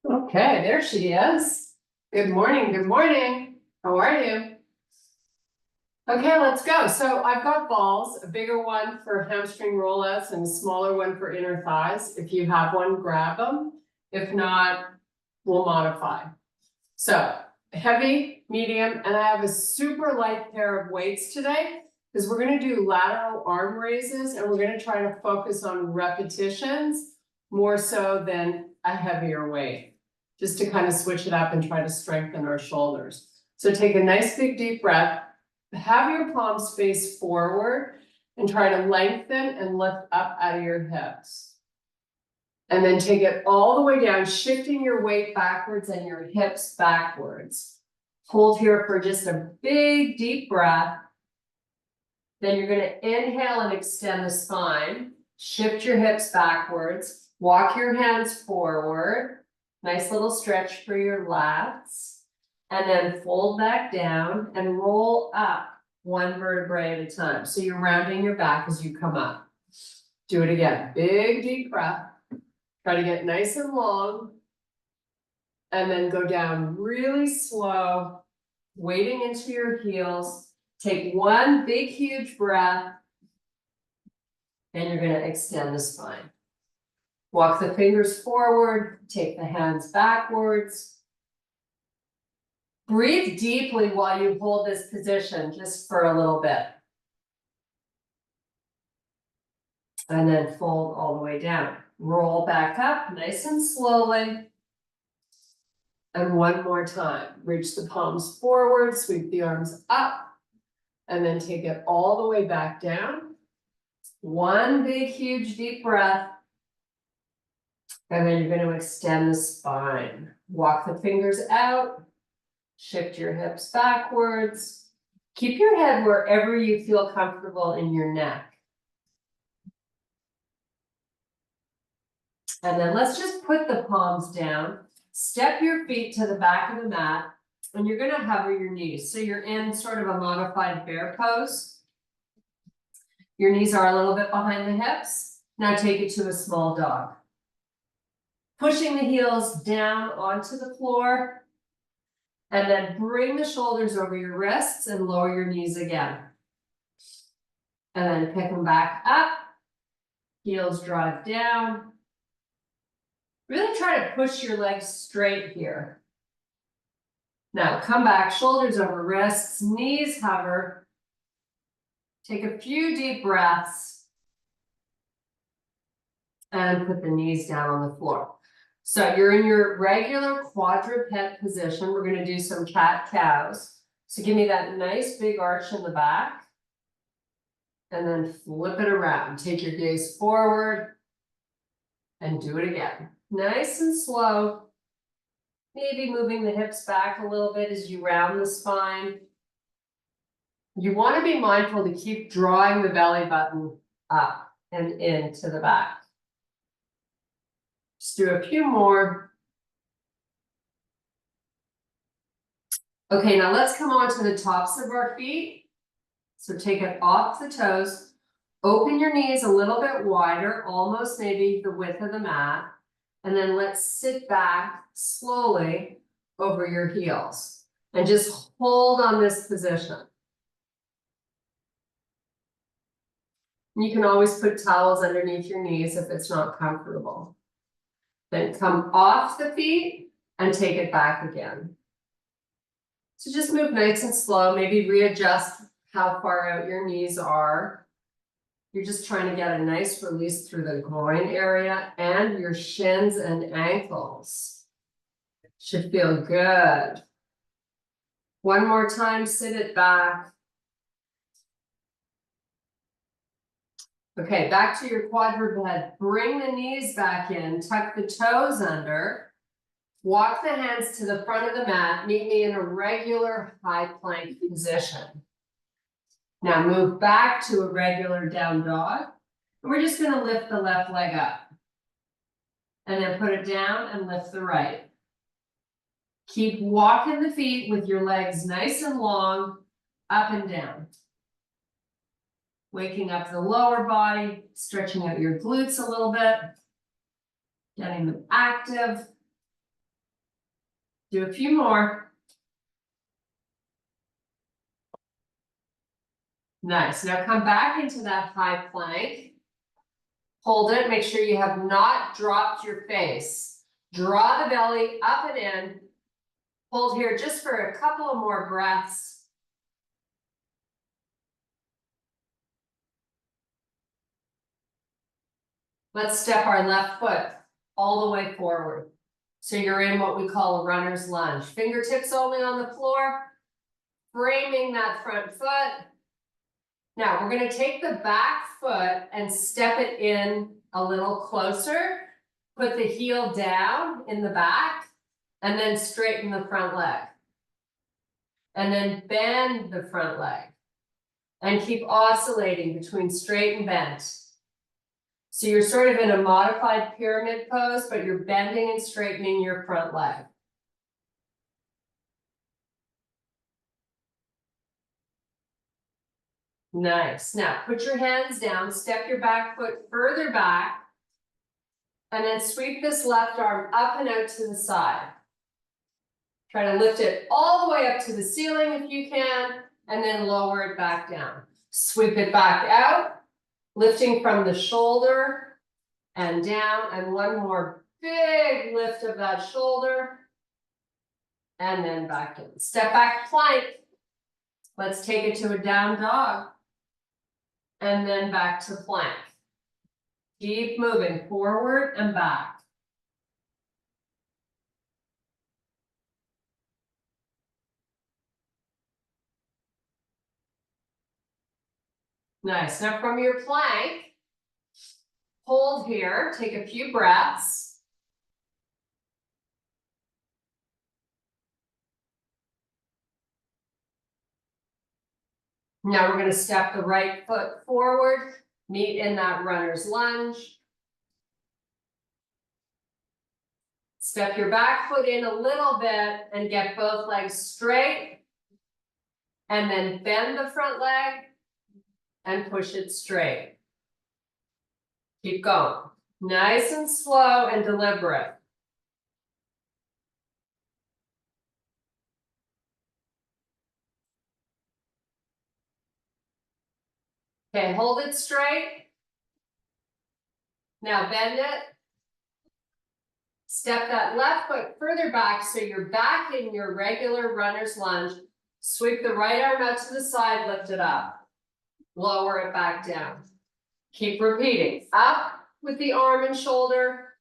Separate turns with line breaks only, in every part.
Okay, there she is. Good morning, good morning. How are you? Okay, let's go. So I've got balls, a bigger one for hamstring rollouts and a smaller one for inner thighs. If you have one, grab them. If not, we'll modify. So heavy, medium, and I have a super light pair of weights today because we're going to do lateral arm raises and we're going to try to focus on repetitions more so than a heavier weight, just to kind of switch it up and try to strengthen our shoulders. So take a nice big deep breath, have your palms face forward and try to lengthen and lift up out of your hips. And then take it all the way down, shifting your weight backwards and your hips backwards. Hold here for just a big deep breath. Then you're going to inhale and extend the spine. Shift your hips backwards. Walk your hands forward. Nice little stretch for your lats. And then fold back down and roll up one vertebrae at a time. So you're rounding your back as you come up. Do it again. Big deep breath. Try to get nice and long. And then go down really slow, weighting into your heels. Take one big, huge breath. And you're going to extend the spine. Walk the fingers forward. Take the hands backwards. Breathe deeply while you hold this position, just for a little bit. And then fold all the way down. Roll back up nice and slowly. And one more time. Reach the palms forward, sweep the arms up, and then take it all the way back down. One big, huge, deep breath. And then you're going to extend the spine. Walk the fingers out. Shift your hips backwards. Keep your head wherever you feel comfortable in your neck. And then let's just put the palms down. Step your feet to the back of the mat. And you're going to hover your knees. So you're in sort of a modified bear pose. Your knees are a little bit behind the hips. Now take it to a small dog. Pushing the heels down onto the floor. And then bring the shoulders over your wrists and lower your knees again. And then pick them back up. Heels drive down. Really try to push your legs straight here. Now come back, shoulders over wrists, knees hover. Take a few deep breaths. And put the knees down on the floor. So you're in your regular quadruped position. We're going to do some cat-cows. So give me that nice big arch in the back. And then flip it around. Take your gaze forward. And do it again. Nice and slow. Maybe moving the hips back a little bit as you round the spine. You want to be mindful to keep drawing the belly button up and into the back. Just do a few more. Okay, now let's come on to the tops of our feet. So take it off the toes. Open your knees a little bit wider, almost maybe the width of the mat. And then let's sit back slowly over your heels. And just hold on this position. You can always put towels underneath your knees if it's not comfortable. Then come off the feet and take it back again. So just move nice and slow, maybe readjust how far out your knees are. You're just trying to get a nice release through the groin area and your shins and ankles. Should feel good. One more time, sit it back. Okay, back to your quadruped. Bring the knees back in, tuck the toes under. Walk the hands to the front of the mat. Meet me in a regular high plank position. Now move back to a regular down dog. And we're just going to lift the left leg up. And then put it down and lift the right. Keep walking the feet with your legs nice and long, up and down. Waking up the lower body, stretching out your glutes a little bit, getting them active. Do a few more. Nice. Now come back into that high plank. Hold it. Make sure you have not dropped your face. Draw the belly up and in. Hold here just for a couple of more breaths. Let's step our left foot all the way forward. So you're in what we call a runner's lunge. Fingertips only on the floor, framing that front foot. Now we're going to take the back foot and step it in a little closer. Put the heel down in the back and then straighten the front leg. And then bend the front leg. And keep oscillating between straight and bent. So you're sort of in a modified pyramid pose, but you're bending and straightening your front leg. Nice. Now put your hands down, step your back foot further back, and then sweep this left arm up and out to the side. Try to lift it all the way up to the ceiling if you can, and then lower it back down. Sweep it back out, lifting from the shoulder and down, and one more big lift of that shoulder, and then back in. Step back plank. Let's take it to a down dog, and then back to plank. Keep moving forward and back. Nice. Now from your plank, hold here, take a few breaths. Now we're going to step the right foot forward, meet in that runner's lunge. Step your back foot in a little bit and get both legs straight. And then bend the front leg and push it straight. Keep going. Nice and slow and deliberate. Okay, hold it straight. Now bend it. Step that left foot further back so you're back in your regular runner's lunge. Sweep the right arm out to the side, lift it up. Lower it back down. Keep repeating. Up with the arm and shoulder,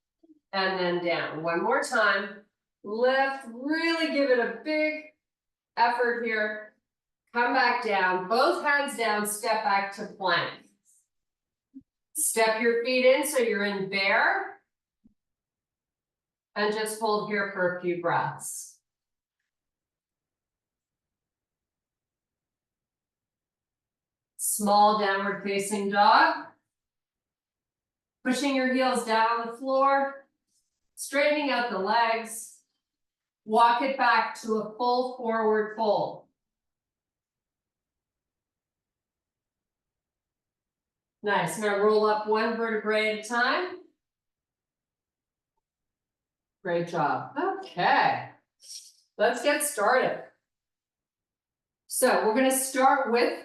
and then down. One more time. Lift, really give it a big effort here. Come back down, both hands down, step back to plank. Step your feet in so you're in bear. And just hold here for a few breaths. Small downward facing dog. Pushing your heels down on the floor. Straightening out the legs. Walk it back to a full forward fold. Nice. Now roll up one vertebrae at a time. Great job. Okay. Let's get started. So we're going to start with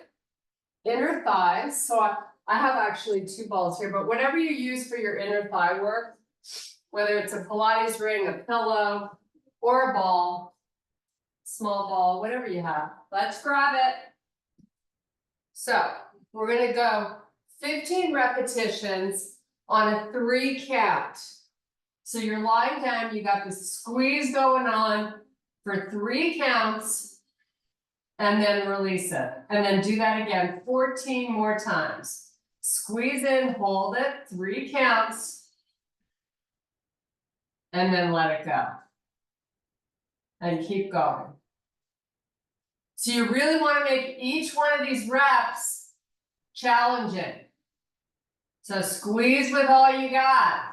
inner thighs. So I have actually two balls here, but whatever you use for your inner thigh work, whether it's a Pilates ring, a pillow, or a ball, small ball, whatever you have, let's grab it. So we're going to go 15 repetitions on a 3 count. So you're lying down, you got this squeeze going on for 3 counts, and then release it. And then do that again 14 more times. Squeeze in, hold it, 3 counts, and then let it go. And keep going. So you really want to make each one of these reps challenging. So squeeze with all you got.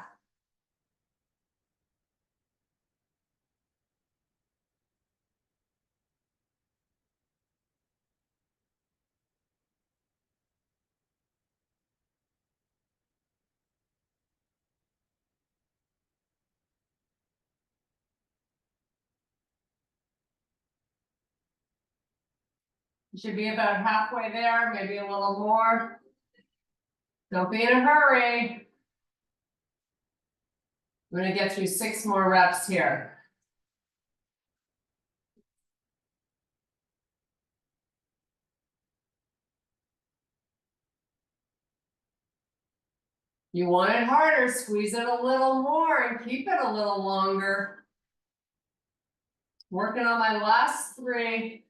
You should be about halfway there, maybe a little more. Don't be in a hurry. I'm gonna get through 6 more reps here. You want it harder, squeeze it a little more and keep it a little longer. Working on my last 3.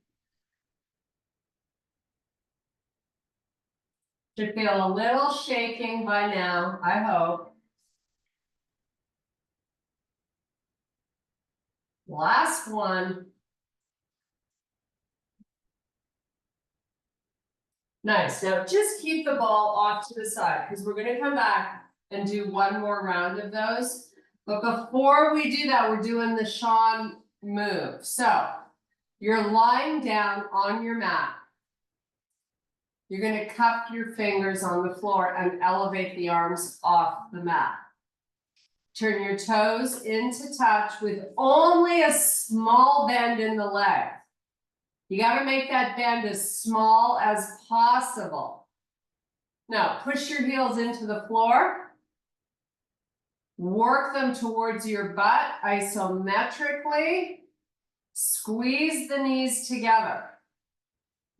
Should feel a little shaking by now, I hope. Last one. Nice, now just keep the ball off to the side because we're gonna come back and do 1 more round of those. But before we do that, we're doing the Sean move. So you're lying down on your mat. You're gonna cup your fingers on the floor and elevate the arms off the mat. Turn your toes into touch with only a small bend in the leg. You gotta make that bend as small as possible. Now, push your heels into the floor. Work them towards your butt isometrically. Squeeze the knees together.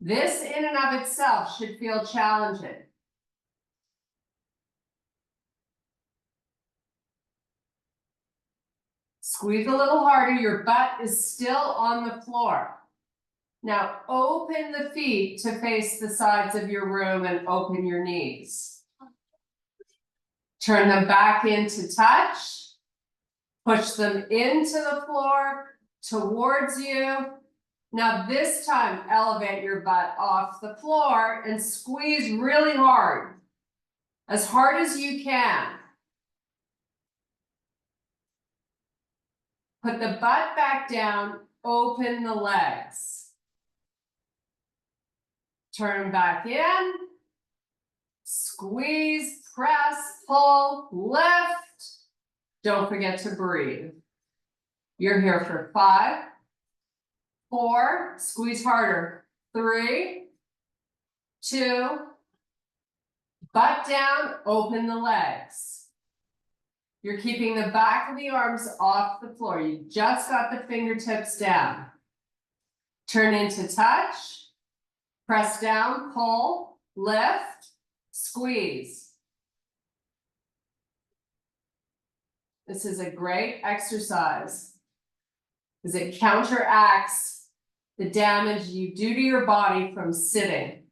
This in and of itself should feel challenging. Squeeze a little harder, your butt is still on the floor. Now open the feet to face the sides of your room and open your knees. Turn them back into touch. Push them into the floor, towards you. Now this time, elevate your butt off the floor and squeeze really hard. As hard as you can. Put the butt back down, open the legs. Turn back in. Squeeze, press, pull, lift. Don't forget to breathe. You're here for 5, 4, squeeze harder. 3, 2, butt down, open the legs. You're keeping the back of the arms off the floor. You just got the fingertips down. Turn into touch. Press down, pull, lift, squeeze. This is a great exercise because it counteracts the damage you do to your body from sitting.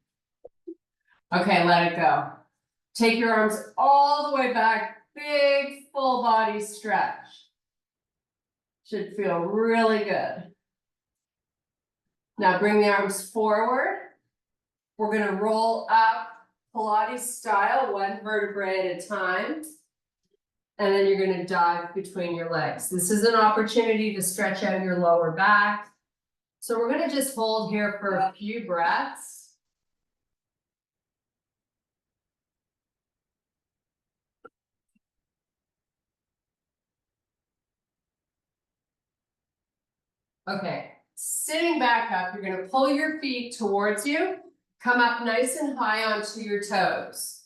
Okay, let it go. Take your arms all the way back. Big full body stretch. Should feel really good. Now bring the arms forward. We're going to roll up Pilates style, 1 vertebrae at a time. And then you're going to dive between your legs. This is an opportunity to stretch out your lower back. So we're going to just hold here for a few breaths. Okay, sitting back up, you're going to pull your feet towards you. Come up nice and high onto your toes.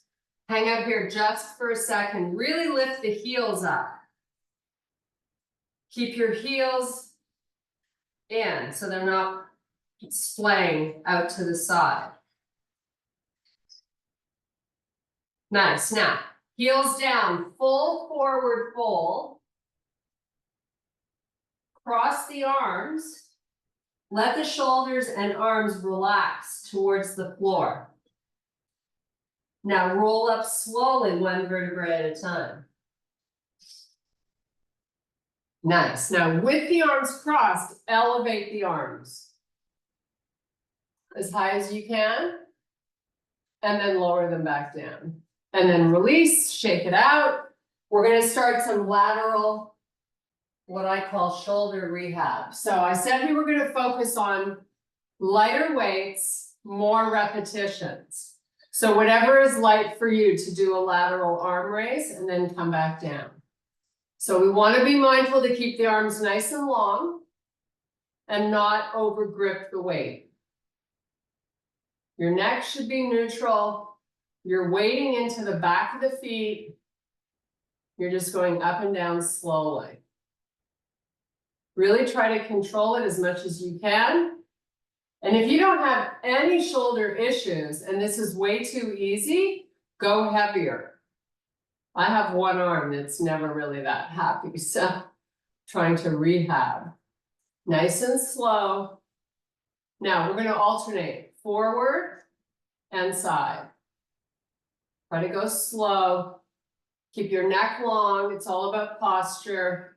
Hang out here just for a second. Really lift the heels up. Keep your heels in so they're not splaying out to the side. Nice. Now, heels down, full forward fold. Cross the arms. Let the shoulders and arms relax towards the floor. Now roll up slowly, 1 vertebrae at a time. Nice. Now with the arms crossed, elevate the arms as high as you can, and then lower them back down. And then release, shake it out. We're going to start some lateral, what I call shoulder rehab. So I said we were going to focus on lighter weights, more repetitions. So whatever is light for you to do a lateral arm raise and then come back down. So we want to be mindful to keep the arms nice and long and not over grip the weight. Your neck should be neutral. You're weighting into the back of the feet. You're just going up and down slowly. Really try to control it as much as you can. And if you don't have any shoulder issues and this is way too easy, go heavier. I have one arm that's never really that happy, so trying to rehab. Nice and slow. Now we're going to alternate forward and side. Try to go slow. Keep your neck long. It's all about posture.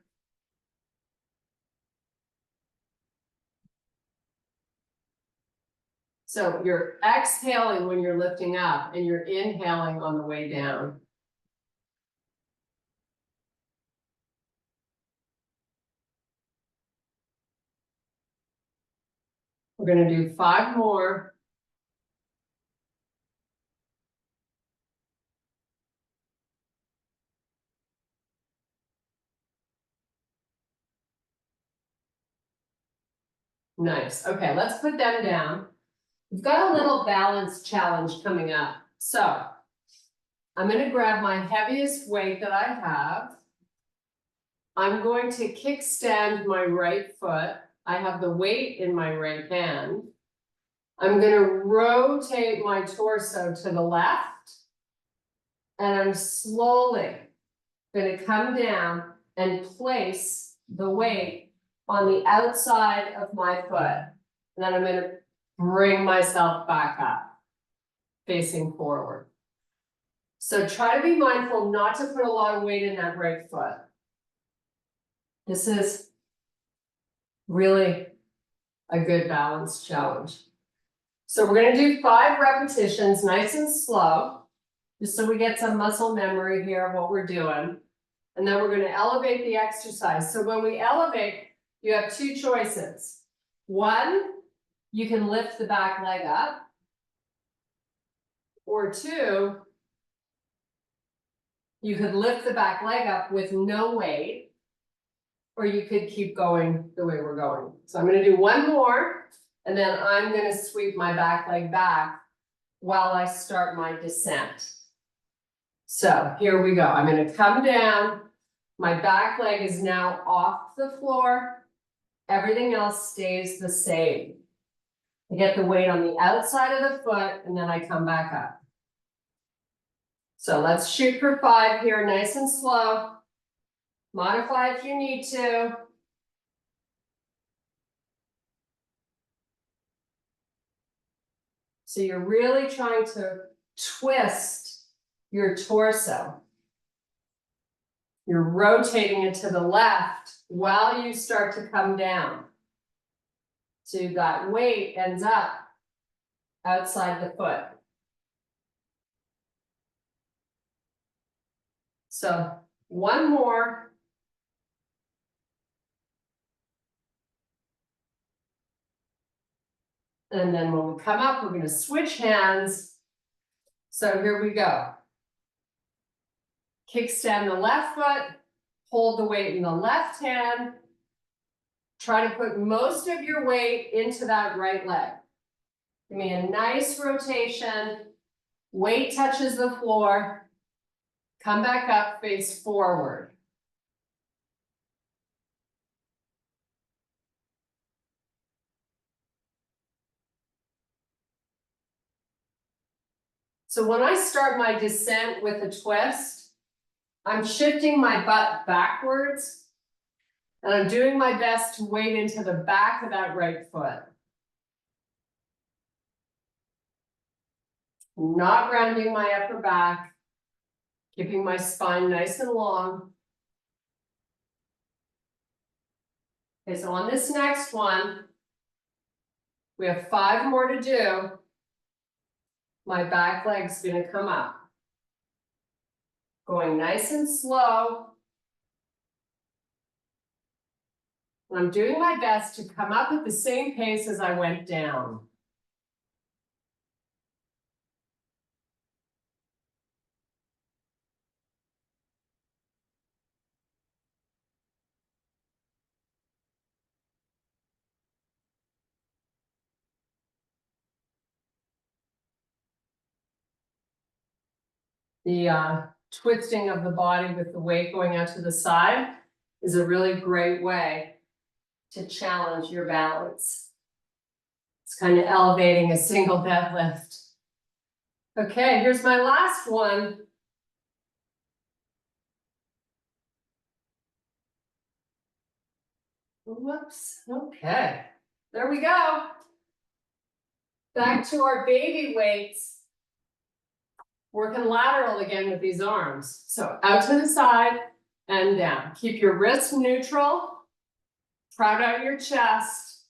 So you're exhaling when you're lifting up and you're inhaling on the way down. We're going to do 5 more. Nice. Okay, let's put them down. We've got a little balance challenge coming up. So I'm going to grab my heaviest weight that I have. I'm going to kickstand my right foot. I have the weight in my right hand. I'm going to rotate my torso to the left. And I'm slowly going to come down and place the weight on the outside of my foot. And then I'm going to bring myself back up, facing forward. So try to be mindful not to put a lot of weight in that right foot. This is really a good balance challenge. So we're going to do 5 repetitions, nice and slow, just so we get some muscle memory here of what we're doing. And then we're going to elevate the exercise. So when we elevate, you have 2 choices. One, you can lift the back leg up. Or 2, you could lift the back leg up with no weight. Or you could keep going the way we're going. So I'm going to do 1 more. And then I'm going to sweep my back leg back while I start my descent. So here we go. I'm going to come down. My back leg is now off the floor. Everything else stays the same. I get the weight on the outside of the foot and then I come back up. So let's shoot for 5 here, nice and slow. Modify if you need to. So you're really trying to twist your torso. You're rotating it to the left while you start to come down. So that weight ends up outside the foot. So 1 more. And then when we come up, we're going to switch hands. So here we go. Kickstand the left foot, hold the weight in the left hand. Try to put most of your weight into that right leg. Give me a nice rotation. Weight touches the floor. Come back up, face forward. So when I start my descent with a twist, I'm shifting my butt backwards. And I'm doing my best to weight into the back of that right foot. Not rounding my upper back, keeping my spine nice and long. Okay, so on this next one, we have 5 more to do. My back leg's going to come up. Going nice and slow. And I'm doing my best to come up at the same pace as I went down. The twisting of the body with the weight going out to the side is a really great way to challenge your balance. It's kind of elevating a single deadlift. Okay, here's my last one. Whoops, okay, there we go. Back to our baby weights. Working lateral again with these arms. So out to the side and down. Keep your wrists neutral. Proud out your chest.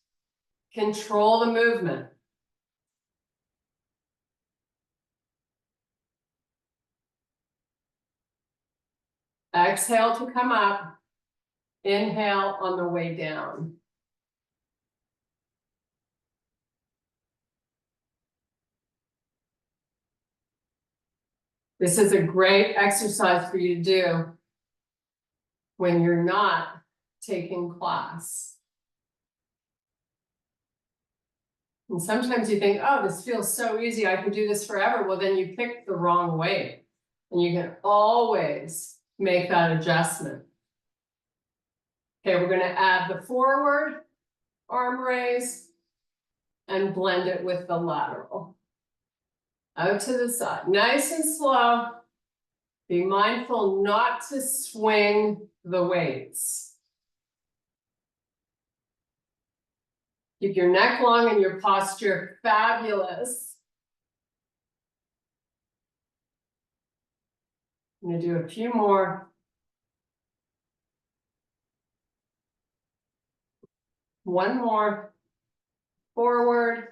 Control the movement. Exhale to come up. Inhale on the way down. This is a great exercise for you to do when you're not taking class. And sometimes you think, oh, this feels so easy, I can do this forever. Well, then you picked the wrong weight. And you can always make that adjustment. Okay, we're going to add the forward arm raise and blend it with the lateral. Out to the side, nice and slow. Be mindful not to swing the weights. Keep your neck long and your posture fabulous. I'm going to do a few more. One more. Forward.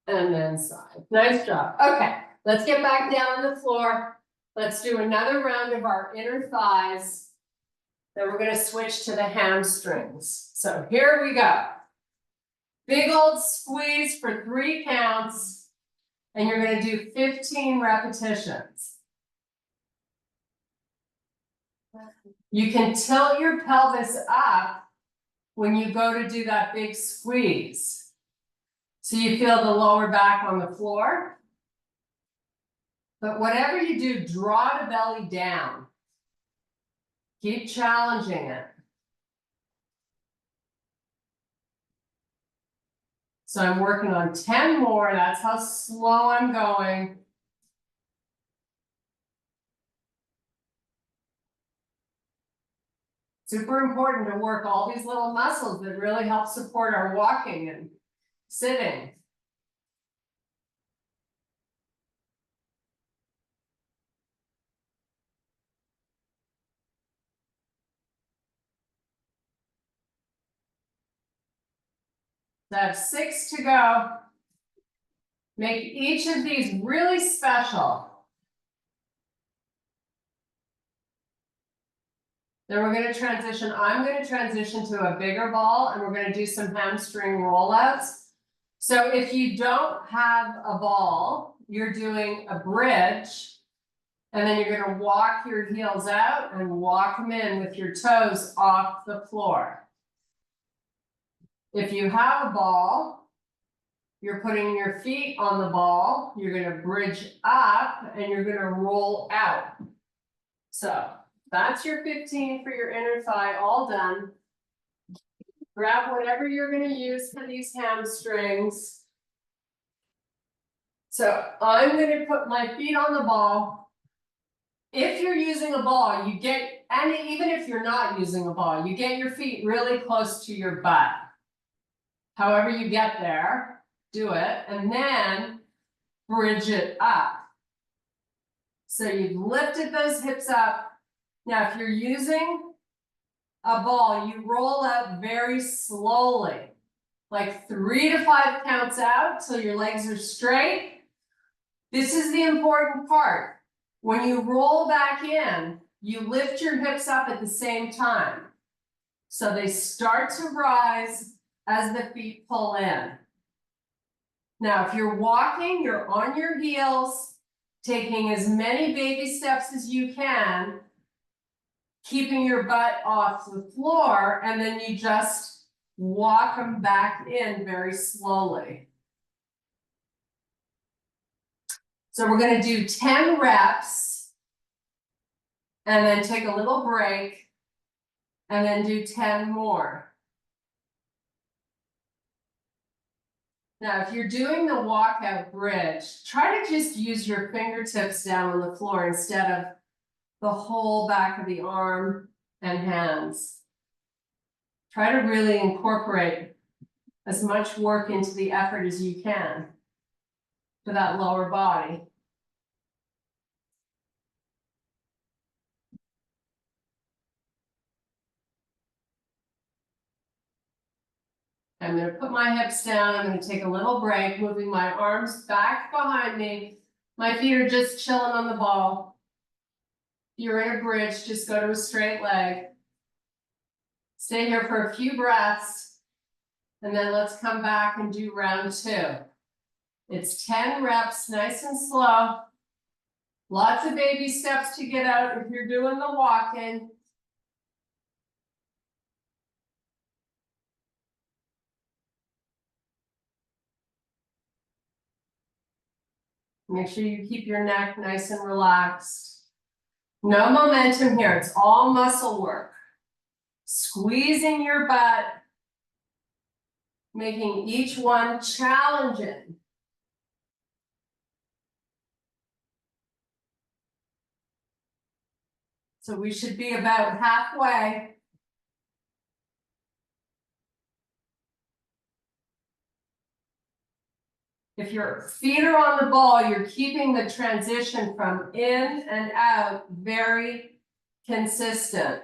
And then side. Nice job. Okay, let's get back down on the floor. Let's do another round of our inner thighs. Then we're going to switch to the hamstrings. So here we go. Big old squeeze for 3 counts. And you're going to do 15 repetitions. You can tilt your pelvis up when you go to do that big squeeze. So you feel the lower back on the floor. But whatever you do, draw the belly down. Keep challenging it. So I'm working on 10 more. That's how slow I'm going. Super important to work all these little muscles that really help support our walking and sitting. So I have 6 to go. Make each of these really special. Then we're going to transition. I'm going to transition to a bigger ball and we're going to do some hamstring rollouts. So if you don't have a ball, you're doing a bridge. And then you're going to walk your heels out and walk them in with your toes off the floor. If you have a ball, you're putting your feet on the ball. You're going to bridge up and you're going to roll out. So that's your 15 for your inner thigh, all done. Grab whatever you're going to use for these hamstrings. So I'm going to put my feet on the ball. If you're using a ball, you get, and even if you're not using a ball, you get your feet really close to your butt. However you get there, do it, and then bridge it up. So you've lifted those hips up. Now, if you're using a ball, you roll out very slowly, like 3 to 5 counts out so your legs are straight. This is the important part. When you roll back in, you lift your hips up at the same time. So they start to rise as the feet pull in. Now, if you're walking, you're on your heels, taking as many baby steps as you can, keeping your butt off the floor, and then you just walk them back in very slowly. So we're gonna do 10 reps. And then take a little break. And then do 10 more. Now, if you're doing the walkout bridge, try to just use your fingertips down on the floor instead of the whole back of the arm and hands. Try to really incorporate as much work into the effort as you can for that lower body. I'm going to put my hips down. I'm going to take a little break, moving my arms back behind me. My feet are just chilling on the ball. If you're in a bridge, just go to a straight leg. Stay here for a few breaths. And then let's come back and do round 2. It's 10 reps, nice and slow. Lots of baby steps to get out if you're doing the walk-in. Make sure you keep your neck nice and relaxed. No momentum here, it's all muscle work. Squeezing your butt, making each one challenging. So we should be about halfway. If your feet are on the ball, you're keeping the transition from in and out very consistent.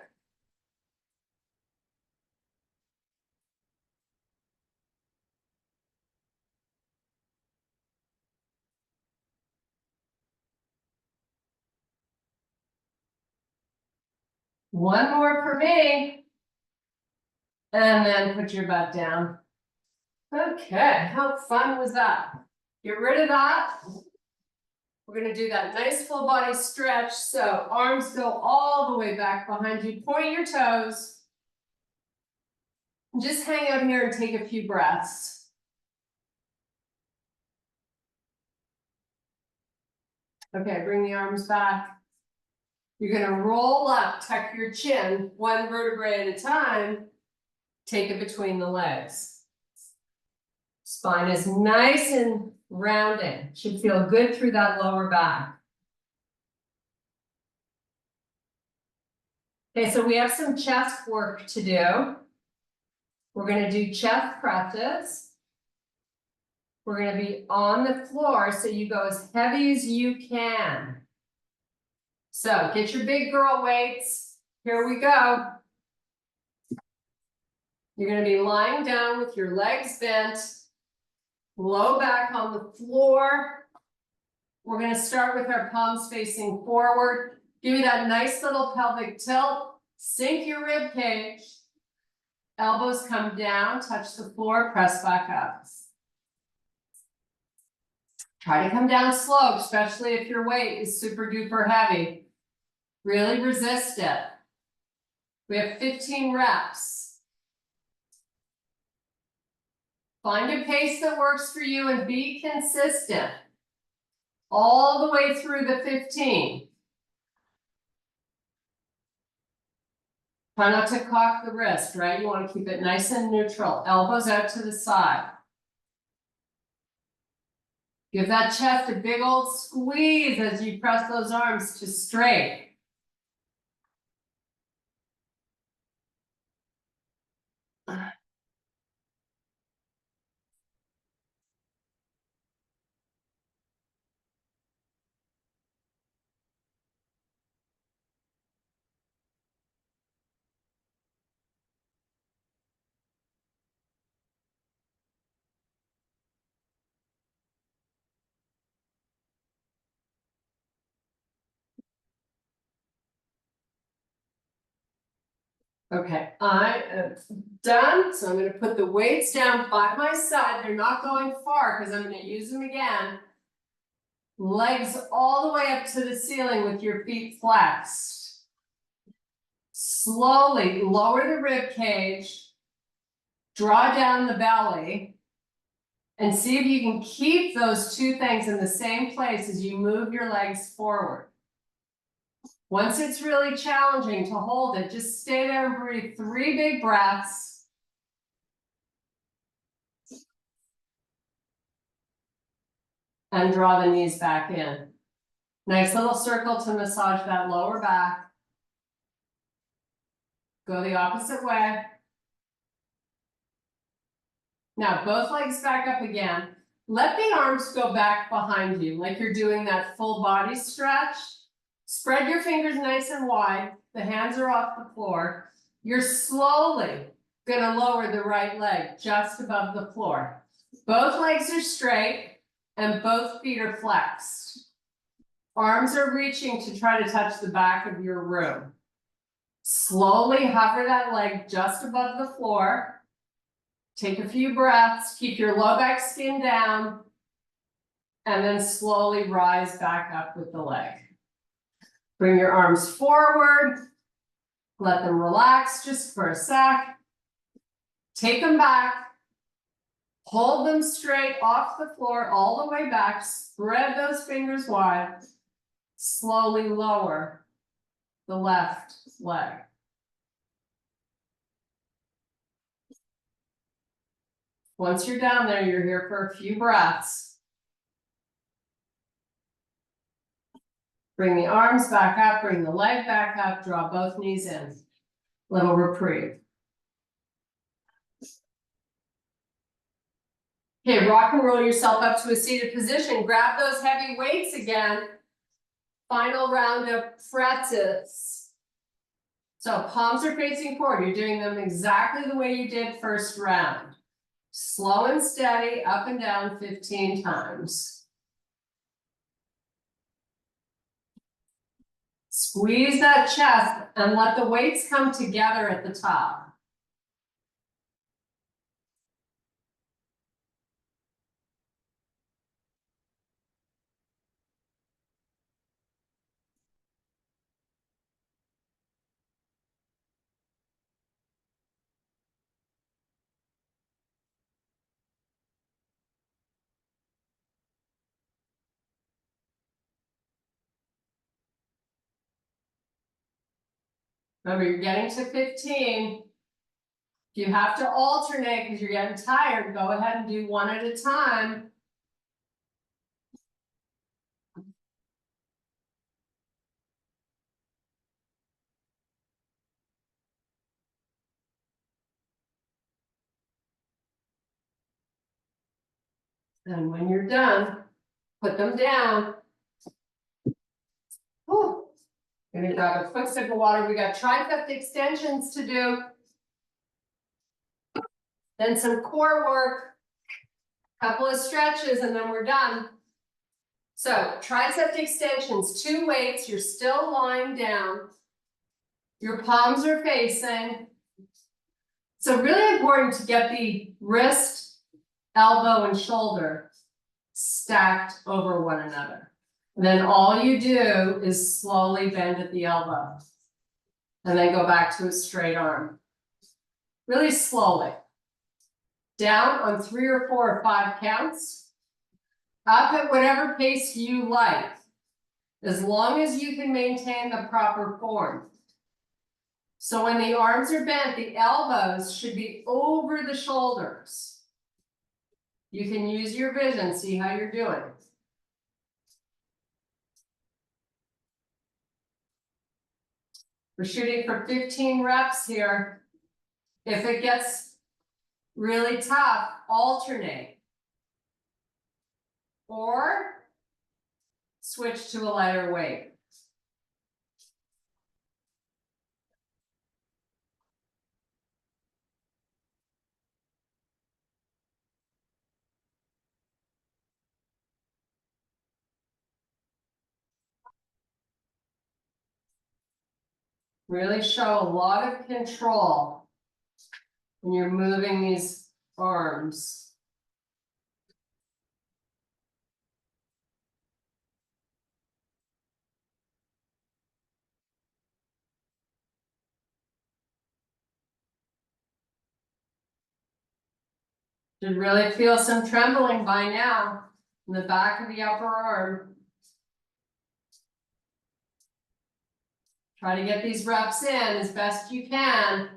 One more for me. And then put your butt down. Okay, how fun was that? Get rid of that. We're going to do that nice full body stretch. So arms go all the way back behind you. Point your toes. And just hang out here and take a few breaths. Okay, bring the arms back. You're going to roll up, tuck your chin, one vertebrae at a time. Take it between the legs. Spine is nice and rounded. Should feel good through that lower back. Okay, so we have some chest work to do. We're going to do chest presses. We're going to be on the floor, so you go as heavy as you can. So get your big girl weights. Here we go. You're going to be lying down with your legs bent, low back on the floor. We're going to start with our palms facing forward. Give me that nice little pelvic tilt. Sink your rib cage. Elbows come down, touch the floor, press back up. Try to come down slow, especially if your weight is super duper heavy. Really resist it. We have 15 reps. Find a pace that works for you and be consistent all the way through the 15. Try not to cock the wrist, right? You want to keep it nice and neutral. Elbows out to the side. Give that chest a big old squeeze as you press those arms to straight. Okay, I am done. So I'm going to put the weights down by my side. They're not going far because I'm going to use them again. Legs all the way up to the ceiling with your feet flexed. Slowly lower the rib cage. Draw down the belly. And see if you can keep those two things in the same place as you move your legs forward. Once it's really challenging to hold it, just stay there and breathe 3 big breaths. And draw the knees back in. Nice little circle to massage that lower back. Go the opposite way. Now both legs back up again. Let the arms go back behind you like you're doing that full body stretch. Spread your fingers nice and wide. The hands are off the floor. You're slowly going to lower the right leg just above the floor. Both legs are straight and both feet are flexed. Arms are reaching to try to touch the back of your room. Slowly hover that leg just above the floor. Take a few breaths, keep your low back skin down, and then slowly rise back up with the leg. Bring your arms forward, let them relax just for a sec. Take them back, hold them straight off the floor all the way back, spread those fingers wide, slowly lower the left leg. Once you're down there, you're here for a few breaths. Bring the arms back up, bring the leg back up, draw both knees in. Little reprieve. Okay, rock and roll yourself up to a seated position. Grab those heavy weights again. Final round of presses. So palms are facing forward. You're doing them exactly the way you did first round. Slow and steady, up and down 15 times. Squeeze that chest and let the weights come together at the top. Remember, you're getting to 15. If you have to alternate because you're getting tired, go ahead and do one at a time. And when you're done, put them down. Whew. Gonna grab a quick sip of water. We got tricep extensions to do. Then some core work, couple of stretches, and then we're done. So tricep extensions, 2 weights, you're still lying down. Your palms are facing. So really important to get the wrist, elbow, and shoulder stacked over one another. And then all you do is slowly bend at the elbow. And then go back to a straight arm. Really slowly. Down on 3 or 4 or 5 counts. Up at whatever pace you like. As long as you can maintain the proper form. So when the arms are bent, the elbows should be over the shoulders. You can use your vision, see how you're doing. We're shooting for 15 reps here. If it gets really tough, alternate. Or switch to a lighter weight. Really show a lot of control when you're moving these arms. Should really feel some trembling by now in the back of the upper arm. Try to get these reps in as best you can.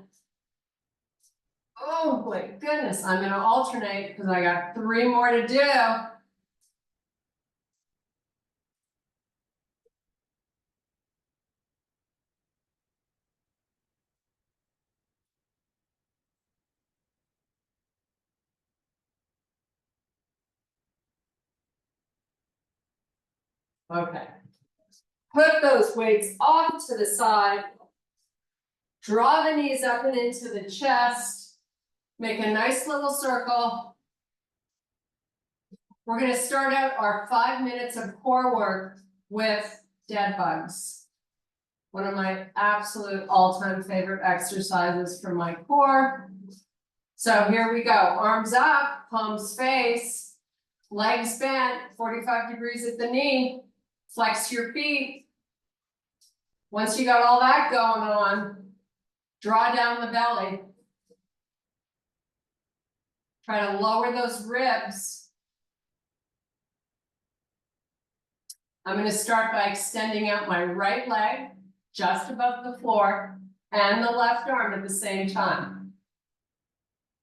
Oh my goodness, I'm gonna alternate because I got 3 more to do. Okay. Put those weights off to the side. Draw the knees up and into the chest. Make a nice little circle. We're going to start out our 5 minutes of core work with dead bugs. One of my absolute all-time favorite exercises for my core. So here we go. Arms up, palms face, legs bent, 45 degrees at the knee. Flex your feet. Once you got all that going on, draw down the belly. Try to lower those ribs. I'm going to start by extending out my right leg just above the floor and the left arm at the same time.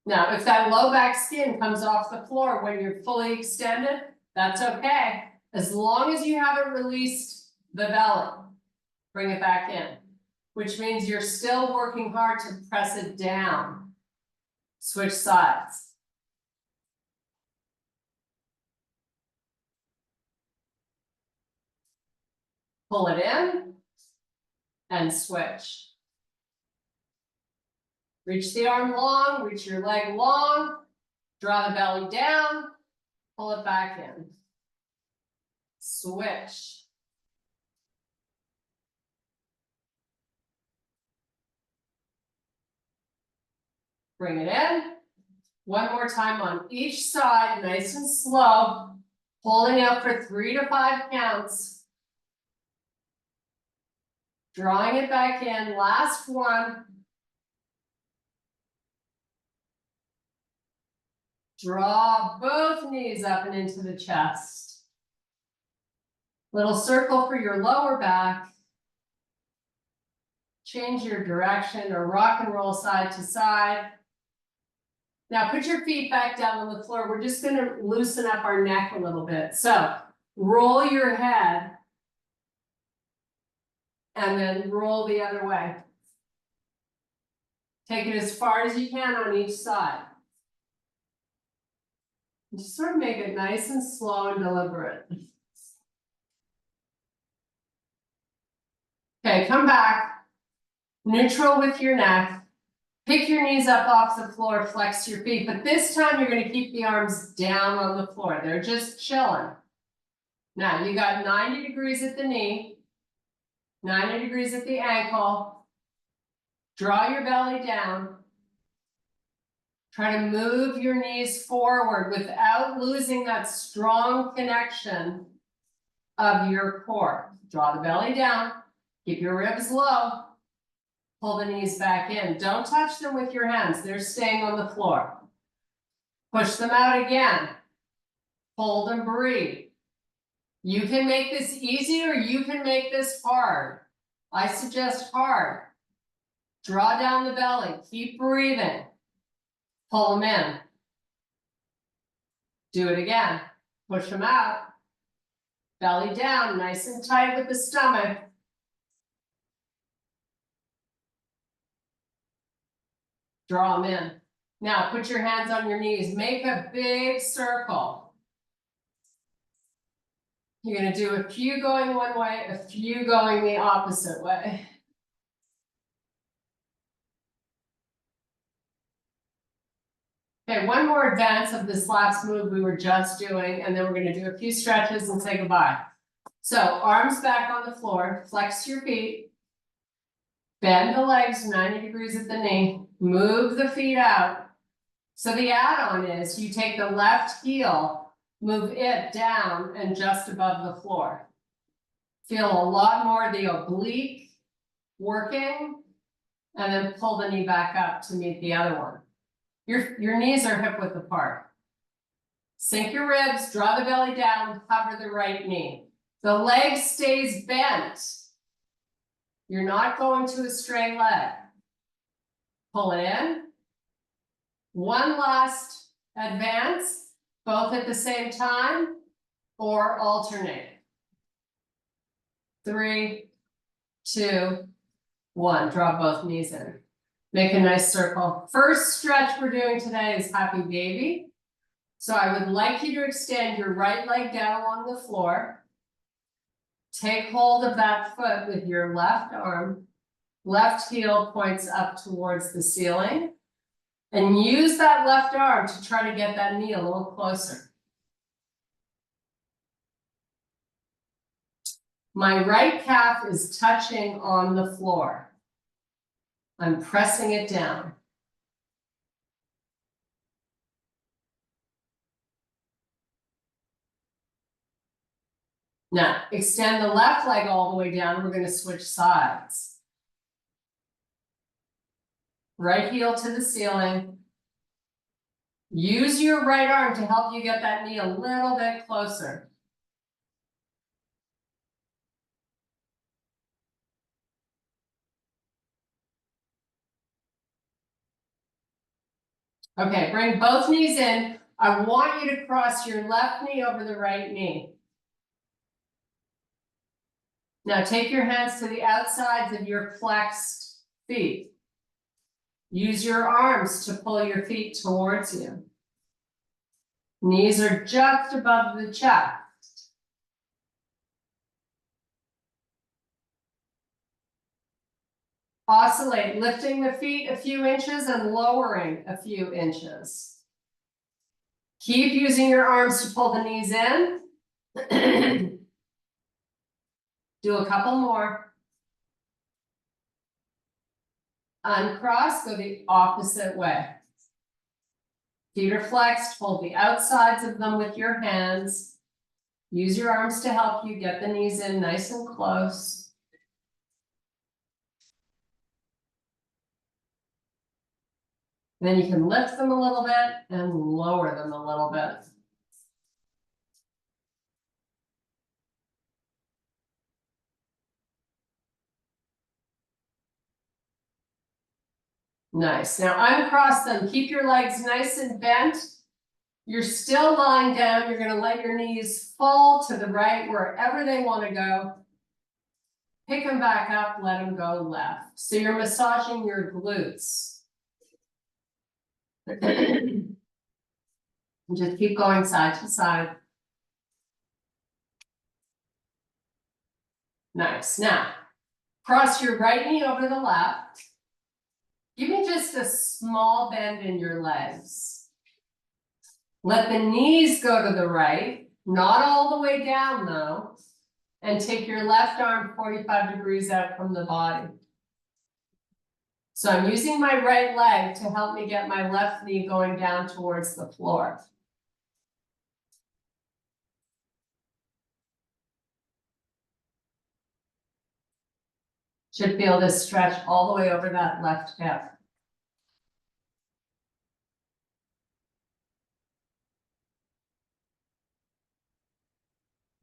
Now, if that low back skin comes off the floor when you're fully extended, that's okay. As long as you haven't released the belly, bring it back in, which means you're still working hard to press it down. Switch sides. Pull it in and switch. Reach the arm long, reach your leg long, draw the belly down, pull it back in. Switch. Bring it in. One more time on each side, nice and slow, holding out for 3 to 5 counts. Drawing it back in, last one. Draw both knees up and into the chest. Little circle for your lower back. Change your direction or rock and roll side to side. Now put your feet back down on the floor. We're just going to loosen up our neck a little bit. So roll your head and then roll the other way. Take it as far as you can on each side. Just sort of make it nice and slow and deliberate. Okay, come back. Neutral with your neck. Pick your knees up off the floor, flex your feet, but this time you're going to keep the arms down on the floor. They're just chilling. Now you got 90 degrees at the knee, 90 degrees at the ankle. Draw your belly down. Try to move your knees forward without losing that strong connection of your core. Draw the belly down, keep your ribs low, pull the knees back in. Don't touch them with your hands, they're staying on the floor. Push them out again. Hold and breathe. You can make this easy or you can make this hard. I suggest hard. Draw down the belly, keep breathing. Pull them in. Do it again. Push them out. Belly down, nice and tight with the stomach. Draw them in. Now put your hands on your knees. Make a big circle. You're going to do a few going one way, a few going the opposite way. Okay, one more advance of this last move we were just doing, and then we're going to do a few stretches and say goodbye. So arms back on the floor, flex your feet, bend the legs 90 degrees at the knee, move the feet out. So the add-on is you take the left heel, move it down and just above the floor. Feel a lot more of the oblique working, and then pull the knee back up to meet the other one. Your knees are hip width apart. Sink your ribs, draw the belly down, cover the right knee. The leg stays bent. You're not going to a straight leg. Pull it in. One last advance, both at the same time, or alternate. 3, 2, 1. Draw both knees in. Make a nice circle. First stretch we're doing today is happy baby. So I would like you to extend your right leg down along the floor. Take hold of that foot with your left arm. Left heel points up towards the ceiling. And use that left arm to try to get that knee a little closer. My right calf is touching on the floor. I'm pressing it down. Now, extend the left leg all the way down. We're going to switch sides. Right heel to the ceiling. Use your right arm to help you get that knee a little bit closer. Okay, bring both knees in. I want you to cross your left knee over the right knee. Now take your hands to the outsides of your flexed feet. Use your arms to pull your feet towards you. Knees are just above the chest. Oscillate, lifting the feet a few inches and lowering a few inches. Keep using your arms to pull the knees in. Do a couple more. Uncross, go the opposite way. Feet are flexed, hold the outsides of them with your hands. Use your arms to help you get the knees in nice and close. Then you can lift them a little bit and lower them a little bit. Nice. Now uncross them. Keep your legs nice and bent. You're still lying down. You're going to let your knees fall to the right wherever they want to go. Pick them back up, let them go left. So you're massaging your glutes. And just keep going side to side. Nice. Now, cross your right knee over the left. Give me just a small bend in your legs. Let the knees go to the right, not all the way down though, and take your left arm 45 degrees out from the body. So I'm using my right leg to help me get my left knee going down towards the floor. Should feel this stretch all the way over that left hip.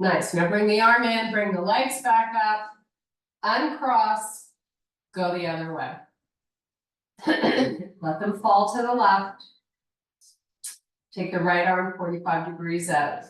Nice. Now bring the arm in, bring the legs back up, uncross, go the other way. Let them fall to the left. Take the right arm 45 degrees out.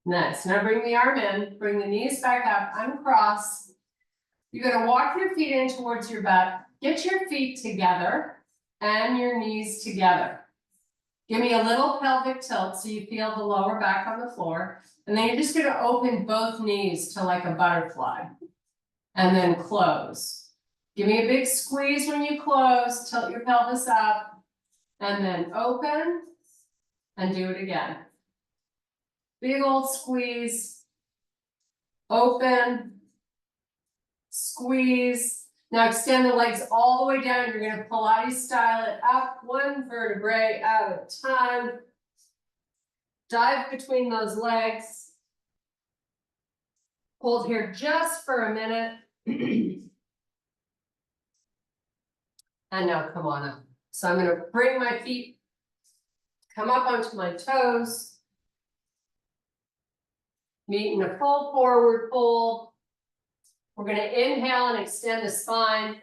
Nice. Now bring the arm in, bring the knees back up, uncross. You're going to walk your feet in towards your butt. Get your feet together and your knees together. Give me a little pelvic tilt so you feel the lower back on the floor. And then you're just going to open both knees to like a butterfly. And then close. Give me a big squeeze when you close. Tilt your pelvis up. And then open. And do it again. Big old squeeze. Open. Squeeze. Now extend the legs all the way down. You're gonna Pilates style it up, one vertebrae at a time. Dive between those legs. Hold here just for a minute. And now come on up. So I'm gonna bring my feet, come up onto my toes. Meet in a full forward fold. We're gonna inhale and extend the spine.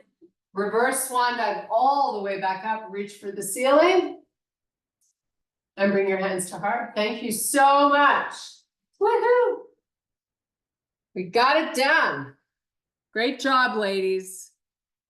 Reverse swan dive all the way back up, reach for the ceiling. And bring your hands to heart. Thank you so much. Woohoo! We got it done. Great job, ladies.